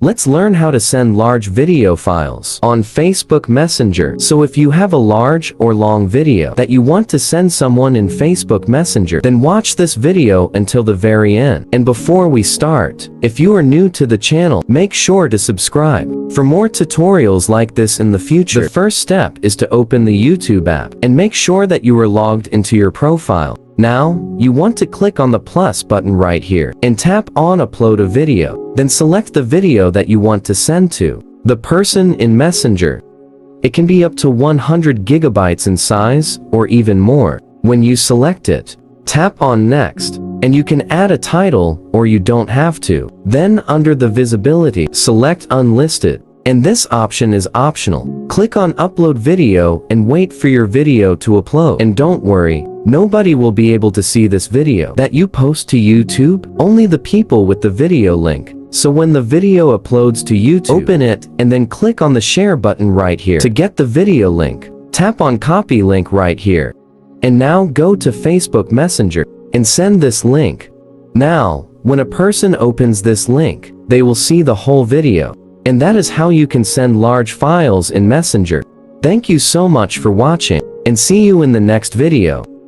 Let's learn how to send large video files on Facebook Messenger. So if you have a large or long video that you want to send someone in Facebook Messenger, then watch this video until the very end. And before we start, if you are new to the channel, make sure to subscribe for more tutorials like this in the future. The first step is to open the YouTube app and make sure that you are logged into your profile. Now, you want to click on the plus button right here and tap on Upload a Video. Then select the video that you want to send to the person in Messenger. It can be up to 100 gigabytes in size or even more. When you select it, tap on Next, and you can add a title or you don't have to. Then under the visibility, select Unlisted. And this option is optional. Click on Upload Video and wait for your video to upload. And don't worry, nobody will be able to see this video that you post to YouTube, only the people with the video link. So when the video uploads to YouTube, open it and then click on the share button right here to get the video link. Tap on copy link right here. And now go to Facebook Messenger and send this link. Now, when a person opens this link, they will see the whole video. And that is how you can send large files in Messenger. Thank you so much for watching, and see you in the next video.